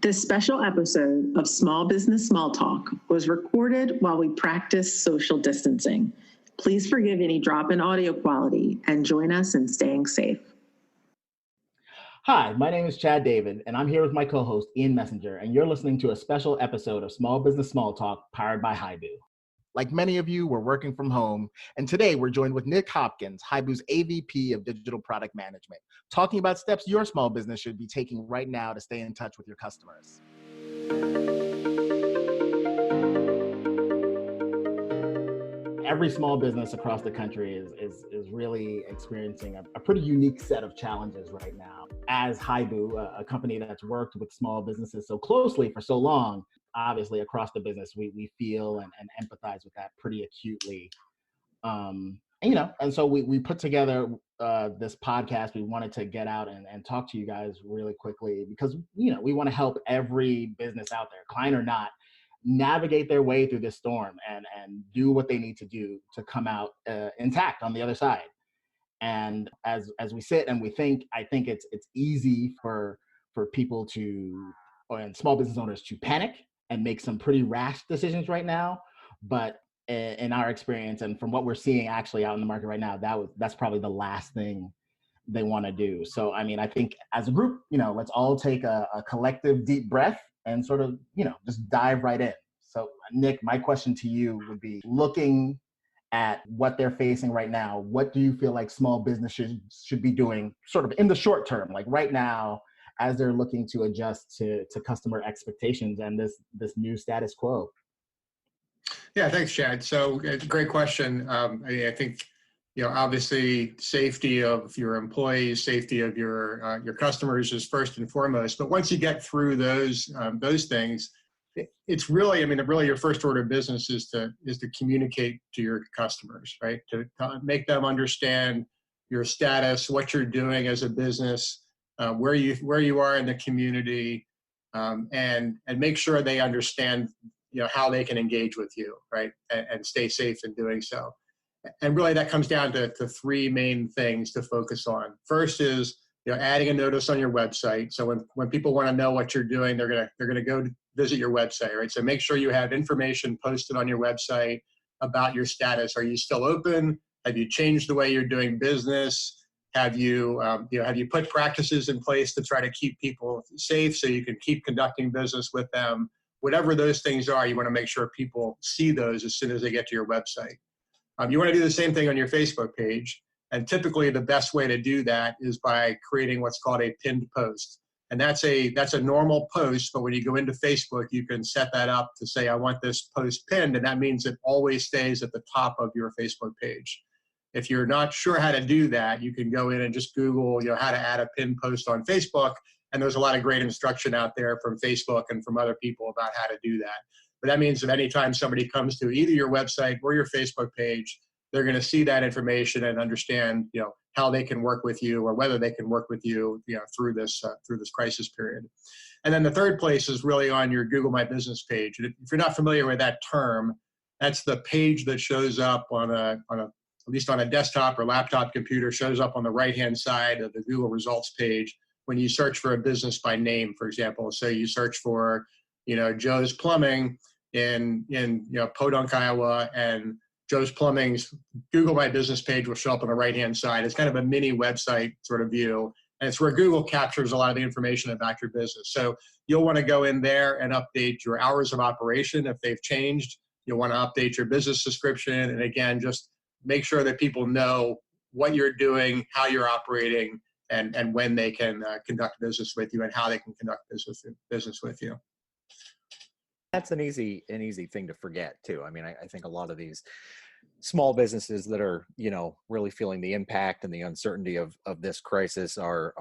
This special episode of Small Business Small Talk was recorded while we practiced social distancing. Please forgive any drop in audio quality and join us in staying safe. Hi, my name is Chad David, and I'm here with my co-host Ian Messenger, and you're listening to a special episode of Small Business Small Talk powered by Hibu. Like many of you, we're working from home, and today we're joined with Nick Hopkins, Hibu's AVP of Digital Product Management, talking about steps your small business should be taking right now to stay in touch with your customers. Every small business across the country is really experiencing a pretty unique set of challenges right now. As Hibu, a company that's worked with small businesses so closely for so long, obviously across the business, we feel and empathize with that pretty acutely. And so we put together this podcast. We wanted to get out and talk to you guys really quickly because, we want to help every business out there, client or not, navigate their way through this storm and do what they need to do to come out intact on the other side. And as we sit and we think, I think it's easy for people and small business owners to panic and make some pretty rash decisions right now. But in our experience and from what we're seeing actually out in the market right now, that's probably the last thing they want to do. So, I think as a group, let's all take a collective deep breath and sort of, just dive right in. So Nick, my question to you would be, looking at what they're facing right now, what do you feel like small businesses should be doing sort of in the short term, like right now, as they're looking to adjust to customer expectations and this new status quo? Yeah, thanks, Chad. So great question. I think, obviously safety of your employees, safety of your customers is first and foremost. But once you get through those things, it's really, really your first order of business is to communicate to your customers, right? To make them understand your status, what you're doing as a business, where you are in the community, and make sure they understand, how they can engage with you, right? And stay safe in doing so. And really that comes down to three main things to focus on. First is, adding a notice on your website. So when people want to know what you're doing, they're gonna go visit your website, right? So make sure you have information posted on your website about your status. Are you still open? Have you changed the way you're doing business? Have you put practices in place to try to keep people safe so you can keep conducting business with them? Whatever those things are, you want to make sure people see those as soon as they get to your website. You want to do the same thing on your Facebook page. And typically the best way to do that is by creating what's called a pinned post. And that's a normal post, but when you go into Facebook, you can set that up to say, I want this post pinned, and that means it always stays at the top of your Facebook page. If you're not sure how to do that, you can go in and just Google, how to add a pinned post on Facebook. And there's a lot of great instruction out there from Facebook and from other people about how to do that. But that means that anytime somebody comes to either your website or your Facebook page, they're going to see that information and understand, how they can work with you or whether they can work with you, through this crisis period. And then the third place is really on your Google My Business page. And if you're not familiar with that term, that's the page that shows up at least on a desktop or laptop computer, shows up on the right-hand side of the Google results page when you search for a business by name, for example. So you search for, Joe's Plumbing in Podunk, Iowa, and Joe's Plumbing's Google My Business page will show up on the right-hand side. It's kind of a mini website sort of view, and it's where Google captures a lot of the information about your business. So you'll want to go in there and update your hours of operation if they've changed. You'll want to update your business description, and again, just make sure that people know what you're doing, how you're operating, and when they can conduct business with you and how they can conduct business with you. That's an easy thing to forget too. I think a lot of these small businesses that are, really feeling the impact and the uncertainty of this crisis are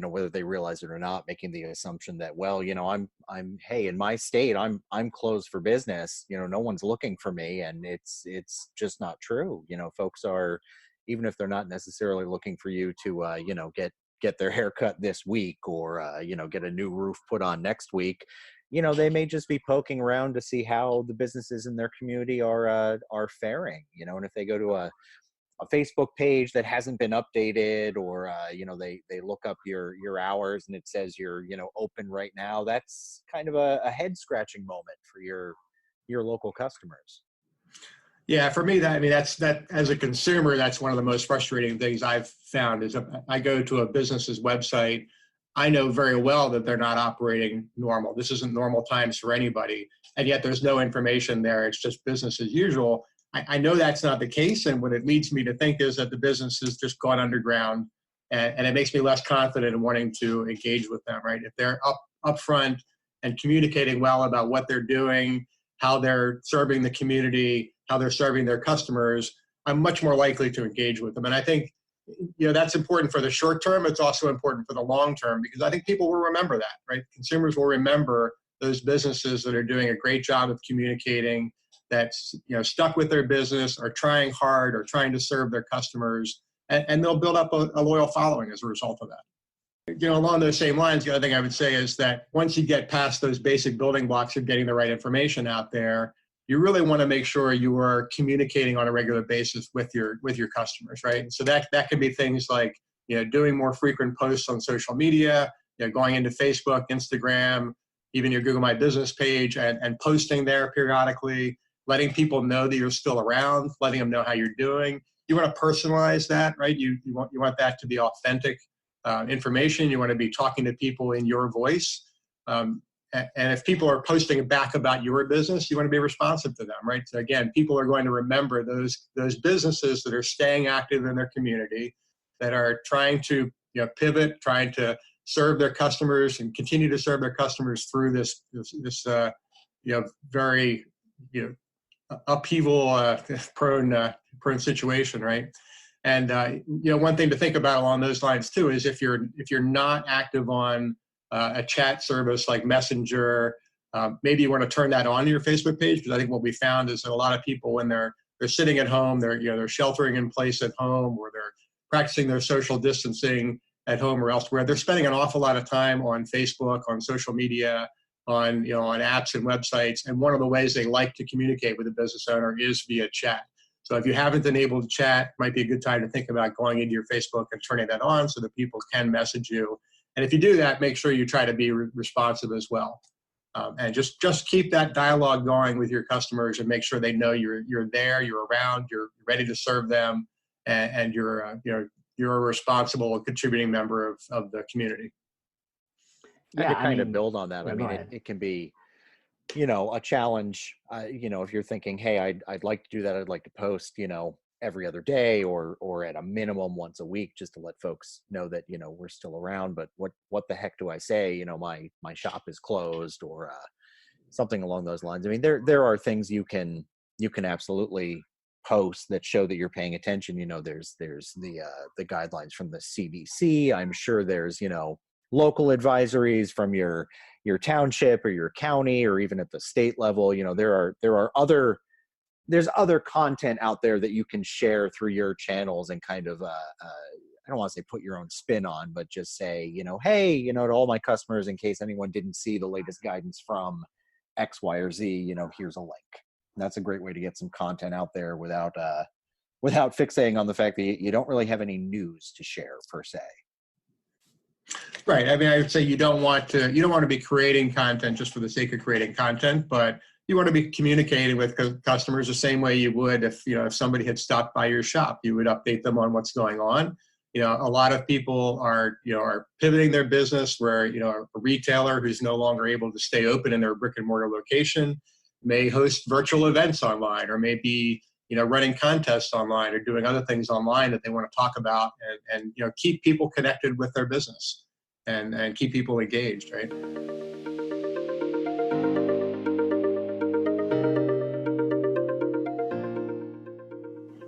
whether they realize it or not, making the assumption that, well, hey, in my state, I'm closed for business. No one's looking for me, and it's just not true. Folks are, even if they're not necessarily looking for you to, get their hair cut this week or, get a new roof put on next week. They may just be poking around to see how the businesses in their community are faring, and if they go to a Facebook page that hasn't been updated, or they look up your hours and it says you're open right now. That's kind of a head scratching moment for your local customers. Yeah, for me, that's as a consumer, that's one of the most frustrating things I've found is I go to a business's website. I know very well that they're not operating normal. This isn't normal times for anybody. And yet there's no information there. It's just business as usual. I know that's not the case. And what it leads me to think is that the business has just gone underground, and it makes me less confident in wanting to engage with them, right? If they're upfront and communicating well about what they're doing, how they're serving the community, how they're serving their customers, I'm much more likely to engage with them. And I think, that's important for the short term. It's also important for the long term, because I think people will remember that, right? Consumers will remember those businesses that are doing a great job of communicating, that's stuck with their business, or trying hard, or trying to serve their customers, and they'll build up a loyal following as a result of that. Along those same lines, the other thing I would say is that once you get past those basic building blocks of getting the right information out there, you really want to make sure you are communicating on a regular basis with your customers, right? So that can be things like doing more frequent posts on social media, going into Facebook, Instagram, even your Google My Business page, and posting there periodically, letting people know that you're still around, letting them know how you're doing. You want to personalize that, right? You want that to be authentic information. You want to be talking to people in your voice. And if people are posting back about your business, you want to be responsive to them, right? So again, people are going to remember those businesses that are staying active in their community, that are trying to pivot, trying to serve their customers and continue to serve their customers through this very upheaval prone situation, right? And one thing to think about along those lines too is if you're not active on a chat service like Messenger, maybe you want to turn that on your Facebook page, because I think what we found is that a lot of people, when they're sitting at home, they're sheltering in place at home, or they're practicing their social distancing at home or elsewhere, they're spending an awful lot of time on Facebook, on social media, on apps and websites. And one of the ways they like to communicate with a business owner is via chat. So if you haven't been able to chat, it might be a good time to think about going into your Facebook and turning that on so that people can message you. And if you do that, make sure you try to be responsive as well. And just keep that dialogue going with your customers, and make sure they know you're there, you're around, you're ready to serve them, and you're a responsible and contributing member of the community. Yeah, to kind of build on that, it can be, a challenge. If you're thinking, hey, I'd like to do that, I'd like to post, every other day, or at a minimum once a week, just to let folks know that we're still around. But what the heck do I say? My shop is closed, or something along those lines. I mean, there are things you can absolutely post that show that you're paying attention. There's the guidelines from the CDC. I'm sure there's local advisories from your township or your county, or even at the state level. There's other content out there that you can share through your channels, and kind of I don't want to say put your own spin on, but just say, hey, to all my customers, in case anyone didn't see the latest guidance from X, Y, or Z, here's a link. And that's a great way to get some content out there without fixating on the fact that you don't really have any news to share per se. Right. I mean, I would say you don't want to be creating content just for the sake of creating content, but you want to be communicating with customers the same way you would if somebody had stopped by your shop. You would update them on what's going on. A lot of people are pivoting their business, where a retailer who's no longer able to stay open in their brick and mortar location may host virtual events online, or may be running contests online, or doing other things online that they want to talk about, and keep people connected with their business, and keep people engaged, right?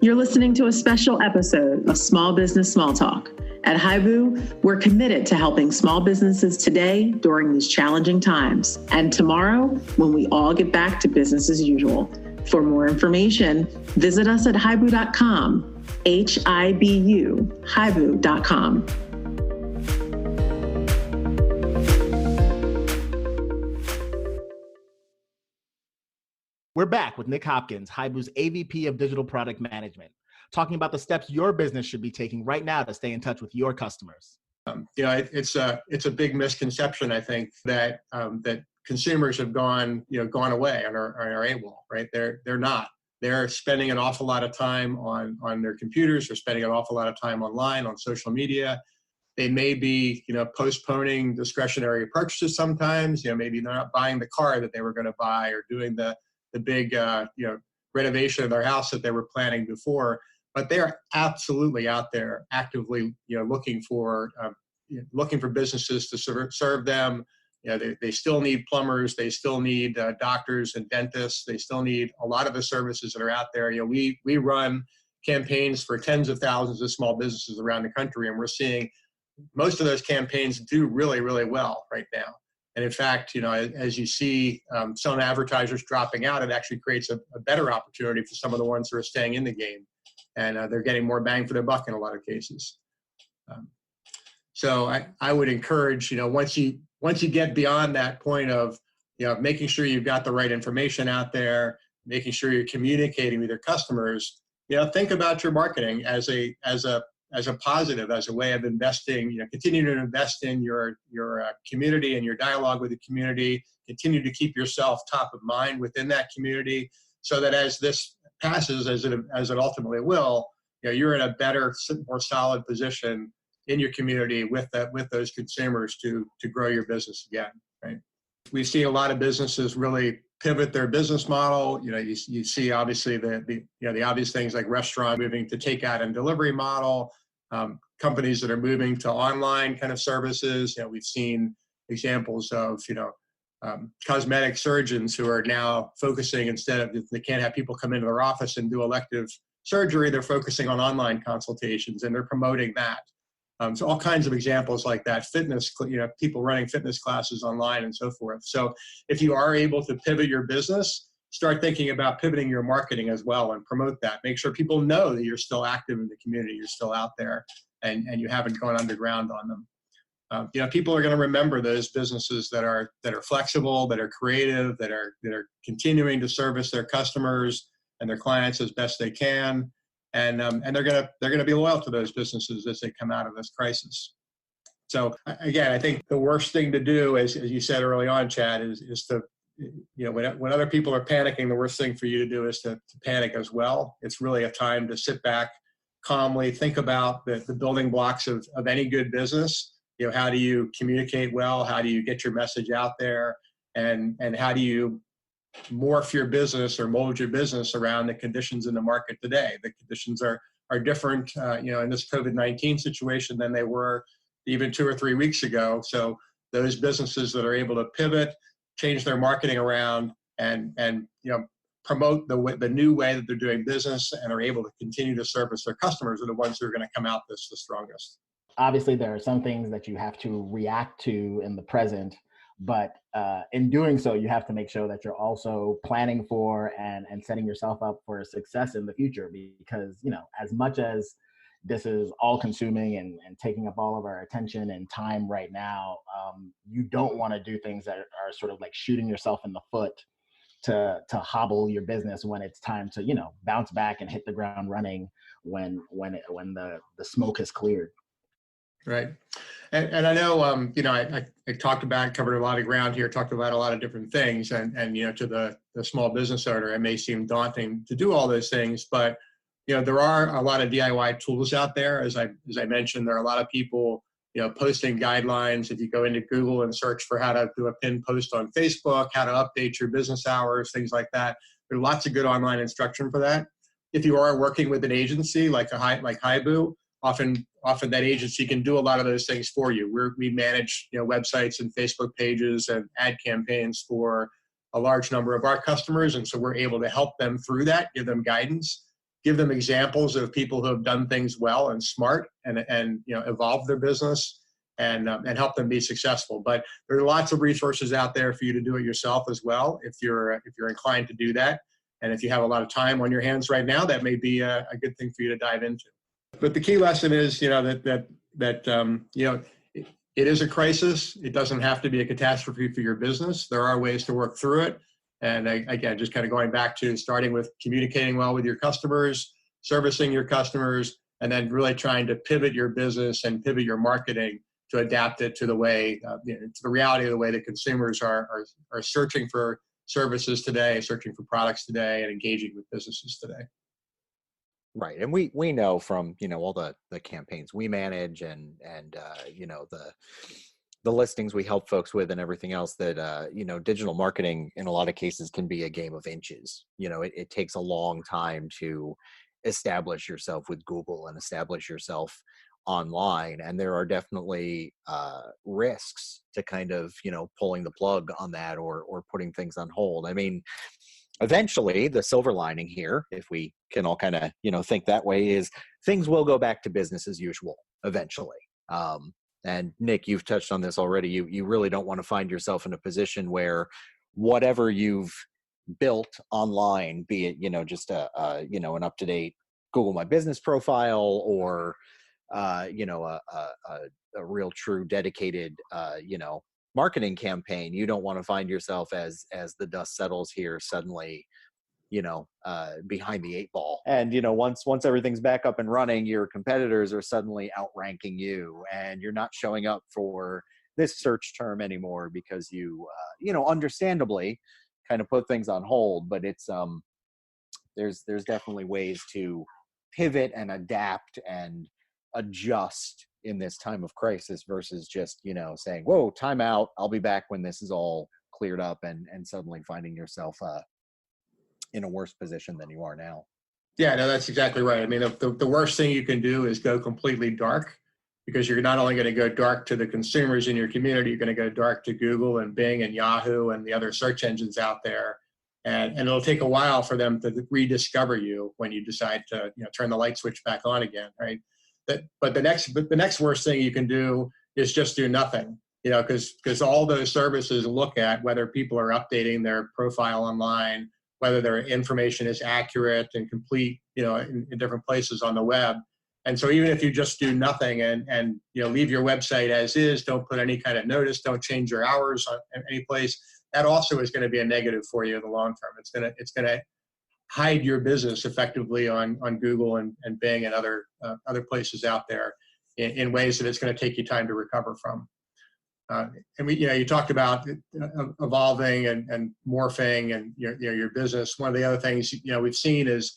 You're listening to a special episode of Small Business Small Talk. At Hibu, we're committed to helping small businesses today during these challenging times, and tomorrow when we all get back to business as usual. For more information, visit us at hibu.com, Hibu, hibu.com. We're back with Nick Hopkins, Hibu's AVP of Digital Product Management. talking about the steps your business should be taking right now to stay in touch with your customers. It's a big misconception, I think, that that consumers have gone away and are able, right? They're not. They're spending an awful lot of time on their computers. They're spending an awful lot of time online, on social media. They may be, postponing discretionary purchases sometimes. Maybe they're not buying the car that they were going to buy, or doing the big, renovation of their house that they were planning before. But they are absolutely out there actively, looking for businesses to serve them. They still need plumbers. They still need doctors and dentists. They still need a lot of the services that are out there. We run campaigns for tens of thousands of small businesses around the country, and we're seeing most of those campaigns do really, really well right now. And in fact, as you see some advertisers dropping out, it actually creates a better opportunity for some of the ones who are staying in the game. And they're getting more bang for their buck in a lot of cases. So I would encourage, once you get beyond that point of, making sure you've got the right information out there, making sure you're communicating with your customers, think about your marketing as a positive, as a way of investing, continue to invest in your community and your dialogue with the community, continue to keep yourself top of mind within that community, so that as this passes, as it ultimately will, you're in a better, more solid position in your community with those consumers to grow your business again, right? We see a lot of businesses really pivot their business model. You see obviously the obvious things like restaurant moving to takeout and delivery model, companies that are moving to online kind of services. We've seen examples of cosmetic surgeons who are now focusing, instead of, they can't have people come into their office and do elective surgery, they're focusing on online consultations, and they're promoting that. So all kinds of examples like that, fitness, people running fitness classes online and so forth. So if you are able to pivot your business, start thinking about pivoting your marketing as well and promote that. Make sure people know that you're still active in the community, you're still out there, and you haven't gone underground on them. People are going to remember those businesses that are flexible, that are creative, that are continuing to service their customers and their clients as best they can. And they're gonna be loyal to those businesses as they come out of this crisis. So again, I think the worst thing to do, as you said early on, Chad, is to, when other people are panicking, the worst thing for you to do is to panic as well. It's really a time to sit back, calmly think about the building blocks of any good business. How do you communicate well? How do you get your message out there? And how do you morph your business or mold your business around the conditions in the market today? The conditions are different, in this COVID-19 situation than they were even 2 or 3 weeks ago. So those businesses that are able to pivot, change their marketing around, and promote the new way that they're doing business and are able to continue to service their customers are the ones who are going to come out the strongest. Obviously, there are some things that you have to react to in the present, but in doing so, you have to make sure that you're also planning for and setting yourself up for success in the future. Because, as much as this is all consuming and taking up all of our attention and time right now, you don't want to do things that are sort of like shooting yourself in the foot to hobble your business when it's time to, bounce back and hit the ground running when the smoke has cleared. Right. And I know, I covered a lot of ground here, talked about a lot of different things, and to the small business owner, it may seem daunting to do all those things, but, there are a lot of DIY tools out there. As I mentioned, there are a lot of people, posting guidelines. If you go into Google and search for how to do a pinned post on Facebook, how to update your business hours, things like that, there's lots of good online instruction for that. If you are working with an agency like Hibu, often that agency can do a lot of those things for you. We manage websites and Facebook pages and ad campaigns for a large number of our customers, and so we're able to help them through that, give them guidance, give them examples of people who have done things well and smart and evolve their business and help them be successful. But there are lots of resources out there for you to do it yourself as well if you're inclined to do that, and if you have a lot of time on your hands right now, that may be a good thing for you to dive into. But the key lesson is, that it is a crisis. It doesn't have to be a catastrophe for your business. There are ways to work through it. And again, just kind of going back to starting with communicating well with your customers, servicing your customers, and then really trying to pivot your business and pivot your marketing to adapt it to the way, to the reality of the way that consumers are searching for services today, searching for products today, and engaging with businesses today. Right. And we know from, all the campaigns we manage and the listings we help folks with and everything else that, digital marketing in a lot of cases can be a game of inches. It takes a long time to establish yourself with Google and establish yourself online. And there are definitely risks to kind of, pulling the plug on that or putting things on hold. I mean, eventually the silver lining here, if we can all kind of, think that way, is things will go back to business as usual eventually. And Nick, you've touched on this already. You really don't want to find yourself in a position where whatever you've built online, be it, just an up-to-date Google My Business profile or, a real true dedicated, marketing campaign, you don't want to find yourself as the dust settles here suddenly, behind the 8 ball. And, once everything's back up and running, your competitors are suddenly outranking you and you're not showing up for this search term anymore because you, understandably kind of put things on hold. But it's, there's definitely ways to pivot and adapt and adjust in this time of crisis versus just, saying, whoa, time out, I'll be back when this is all cleared up, and suddenly finding yourself in a worse position than you are now. Yeah, no, that's exactly right. I mean, the worst thing you can do is go completely dark, because you're not only going to go dark to the consumers in your community, you're going to go dark to Google and Bing and Yahoo and the other search engines out there. And it'll take a while for them to rediscover you when you decide to, turn the light switch back on again, right? But the next worst thing you can do is just do nothing, because all those services look at whether people are updating their profile online, whether their information is accurate and complete, in different places on the web. And so even if you just do nothing and leave your website as is, don't put any kind of notice, don't change your hours on any place, that also is going to be a negative for you in the long term. It's going to hide your business effectively on Google and Bing and other places out there in ways that it's going to take you time to recover from. And you talked about evolving and morphing and your business. One of the other things we've seen is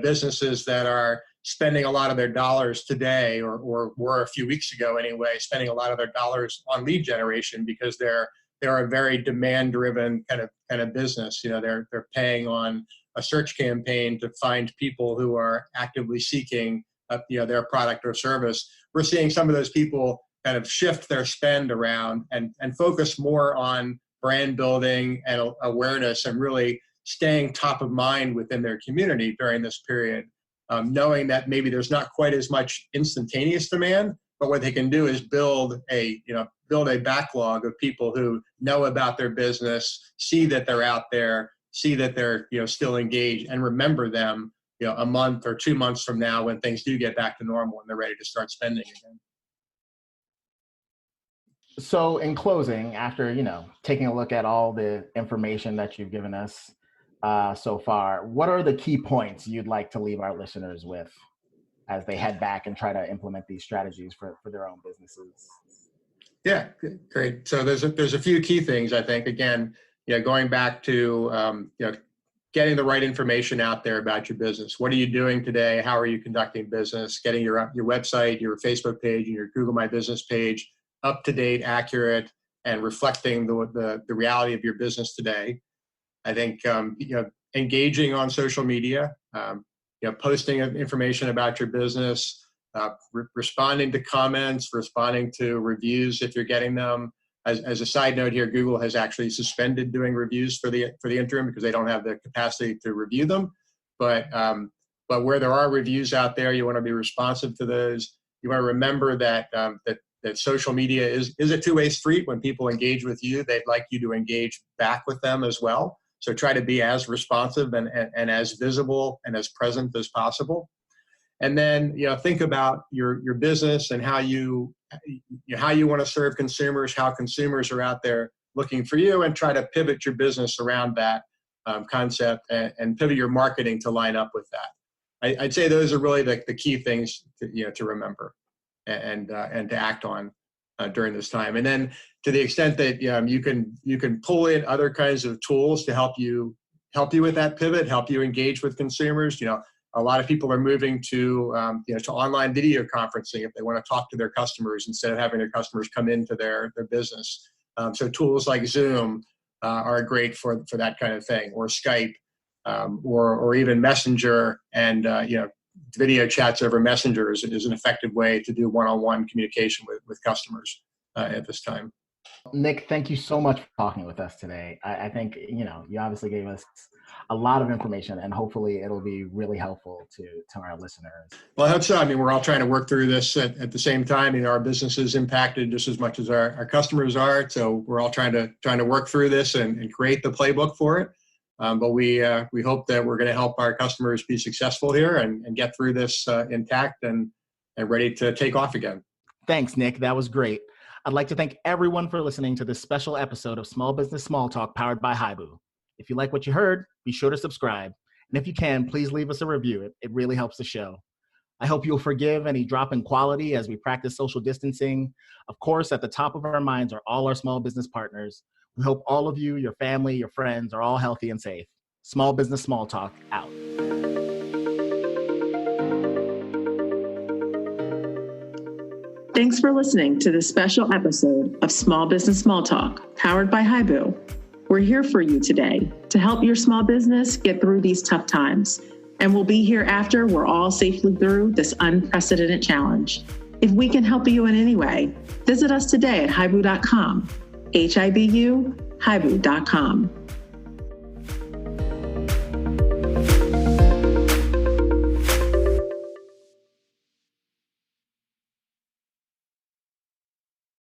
businesses that are spending a lot of their dollars today, or were a few weeks ago anyway, spending a lot of their dollars on lead generation because they're a very demand-driven kind of business. They're paying on a search campaign to find people who are actively seeking their product or service. We're seeing some of those people kind of shift their spend around and focus more on brand building and awareness and really staying top of mind within their community during this period, knowing that maybe there's not quite as much instantaneous demand, but what they can do is build a backlog of people who know about their business, see that they're out there, see that they're still engaged, and remember them a month or 2 months from now when things do get back to normal and they're ready to start spending again. So in closing, after, taking a look at all the information that you've given us so far, what are the key points you'd like to leave our listeners with as they head back and try to implement these strategies for their own businesses? Yeah, great. So there's a few key things, I think. Again, going back to, getting the right information out there about your business. What are you doing today? How are you conducting business? Getting your website, your Facebook page, and your Google My Business page up to date, accurate, and reflecting the reality of your business today. I think engaging on social media, posting information about your business, responding to comments, responding to reviews if you're getting them. As a side note here, Google has actually suspended doing reviews for the interim because they don't have the capacity to review them. But where there are reviews out there, you want to be responsive to those. You want to remember that social media is a two-way street. When people engage with you, they'd like you to engage back with them as well. So try to be as responsive and as visible and as present as possible. And then think about your business and how you want to serve consumers, how consumers are out there looking for you, and try to pivot your business around that concept and pivot your marketing to line up with that. I'd say those are really the key things to remember and to act on during this time. And then to the extent that you can pull in other kinds of tools to help you with that pivot, help you engage with consumers. A lot of people are moving to online video conferencing if they want to talk to their customers instead of having their customers come into their business. So tools like Zoom are great for that kind of thing, or Skype, or even Messenger, and video chats over Messenger is an effective way to do one-on-one communication with customers at this time. Nick, thank you so much for talking with us today. I think, you obviously gave us a lot of information, and hopefully it'll be really helpful to our listeners. Well, I hope so. I mean, we're all trying to work through this at the same time. Our business is impacted just as much as our customers are. So we're all trying to work through this and create the playbook for it. But we hope that we're going to help our customers be successful here and get through this intact and ready to take off again. Thanks, Nick. That was great. I'd like to thank everyone for listening to this special episode of Small Business Small Talk powered by Hibu. If you like what you heard, be sure to subscribe. And if you can, please leave us a review. It really helps the show. I hope you'll forgive any drop in quality as we practice social distancing. Of course, at the top of our minds are all our small business partners. We hope all of you, your family, your friends are all healthy and safe. Small Business Small Talk out. Thanks for listening to this special episode of Small Business Small Talk, powered by Hibu. We're here for you today to help your small business get through these tough times. And we'll be here after we're all safely through this unprecedented challenge. If we can help you in any way, visit us today at hibu.com, Hibu, hibu.com.